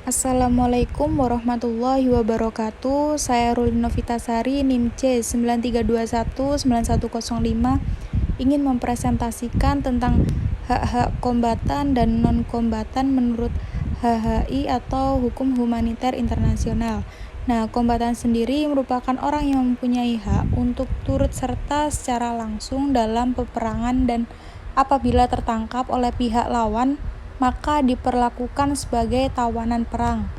Assalamualaikum warahmatullahi wabarakatuh. Saya Ruli Novitasari, NIM C 93219105, ingin mempresentasikan tentang hak-hak kombatan dan non-kombatan menurut HHI atau Hukum Humaniter Internasional. Nah, kombatan sendiri merupakan orang yang mempunyai hak untuk turut serta secara langsung dalam peperangan dan apabila tertangkap oleh pihak lawan, maka diperlakukan sebagai tawanan perang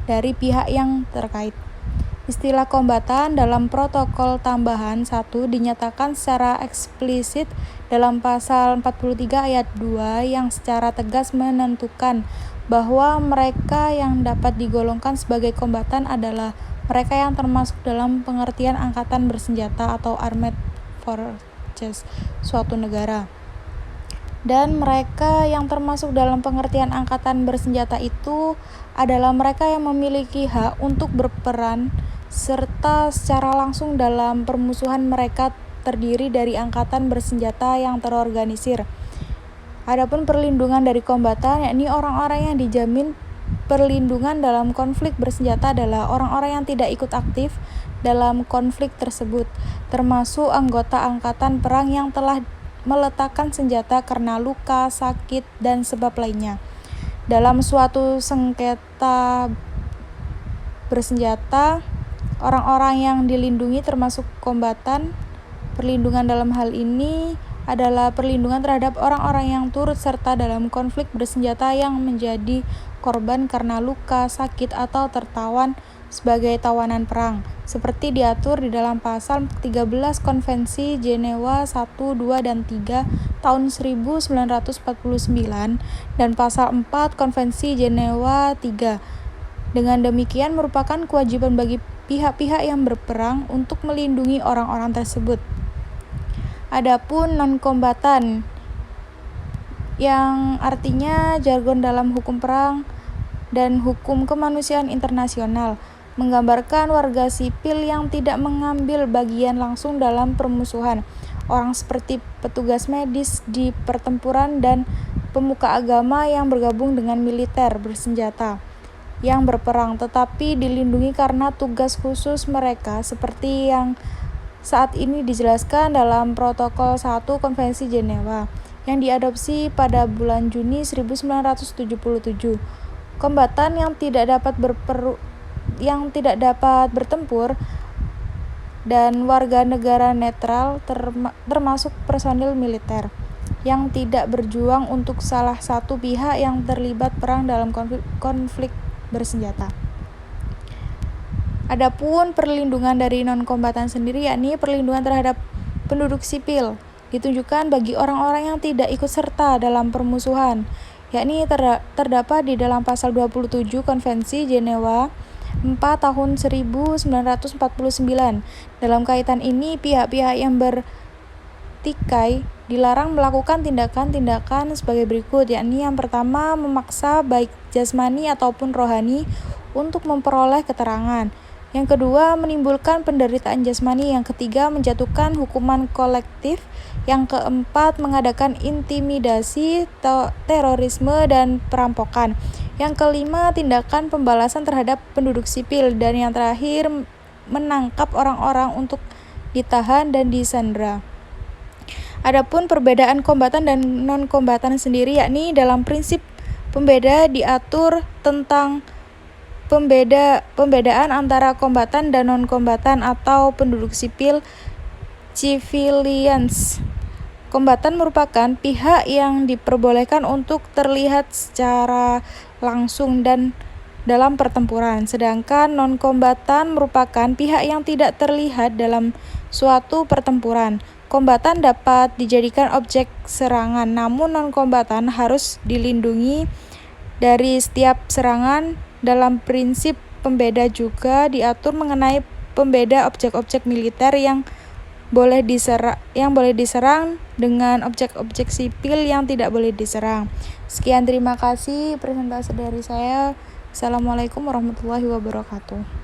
dari pihak yang terkait. Istilah kombatan dalam protokol tambahan 1 dinyatakan secara eksplisit dalam pasal 43 ayat 2 yang secara tegas menentukan bahwa mereka yang dapat digolongkan sebagai kombatan adalah mereka yang termasuk dalam pengertian angkatan bersenjata atau armed forces suatu negara. Dan mereka yang termasuk dalam pengertian angkatan bersenjata itu adalah mereka yang memiliki hak untuk berperan serta secara langsung dalam permusuhan. Mereka terdiri dari angkatan bersenjata yang terorganisir. Adapun perlindungan dari kombatan, yakni orang-orang yang dijamin perlindungan dalam konflik bersenjata adalah orang-orang yang tidak ikut aktif dalam konflik tersebut, termasuk anggota angkatan perang yang telah meletakkan senjata karena luka, sakit, dan sebab lainnya. Dalam suatu sengketa bersenjata, orang-orang yang dilindungi termasuk kombatan. Perlindungan dalam hal ini adalah perlindungan terhadap orang-orang yang turut serta dalam konflik bersenjata yang menjadi korban karena luka, sakit, atau tertawan sebagai tawanan perang, seperti diatur di dalam pasal 13 Konvensi Jenewa 1, 2, dan 3 tahun 1949 dan pasal 4 Konvensi Jenewa 3. Dengan demikian merupakan kewajiban bagi pihak-pihak yang berperang untuk melindungi orang-orang tersebut. Adapun non-kombatan, yang artinya jargon dalam hukum perang dan hukum kemanusiaan internasional, menggambarkan warga sipil yang tidak mengambil bagian langsung dalam permusuhan, orang seperti petugas medis di pertempuran dan pemuka agama yang bergabung dengan militer bersenjata yang berperang, tetapi dilindungi karena tugas khusus mereka seperti yang saat ini dijelaskan dalam Protokol 1 Konvensi Jenewa yang diadopsi pada bulan Juni 1977. Kombatan yang tidak dapat bertempur dan warga negara netral termasuk personil militer yang tidak berjuang untuk salah satu pihak yang terlibat perang dalam konflik bersenjata. Adapun perlindungan dari non-kombatan sendiri, yakni perlindungan terhadap penduduk sipil, ditunjukkan bagi orang-orang yang tidak ikut serta dalam permusuhan, yakni terdapat di dalam pasal 27 Konvensi Jenewa 4 tahun 1949. Dalam kaitan ini, pihak-pihak yang bertikai dilarang melakukan tindakan-tindakan sebagai berikut, yakni yang pertama, memaksa baik jasmani ataupun rohani untuk memperoleh keterangan. Yang kedua, menimbulkan penderitaan jasmani. Yang ketiga, menjatuhkan hukuman kolektif. Yang keempat, mengadakan intimidasi, terorisme, dan perampokan. Yang kelima, tindakan pembalasan terhadap penduduk sipil. Dan yang terakhir, menangkap orang-orang untuk ditahan dan disandera. Adapun perbedaan kombatan dan non-kombatan sendiri, yakni dalam prinsip pembeda diatur tentang pembedaan antara kombatan dan non-kombatan atau penduduk sipil civilians. Kombatan merupakan pihak yang diperbolehkan untuk terlihat secara langsung dan dalam pertempuran, sedangkan non-kombatan merupakan pihak yang tidak terlihat dalam suatu pertempuran. Kombatan dapat dijadikan objek serangan, namun non-kombatan harus dilindungi dari setiap serangan. Dalam prinsip pembeda juga diatur mengenai pembeda objek-objek militer yang boleh diserang dengan objek-objek sipil yang tidak boleh diserang. Sekian, terima kasih presentasi dari saya. Assalamualaikum warahmatullahi wabarakatuh.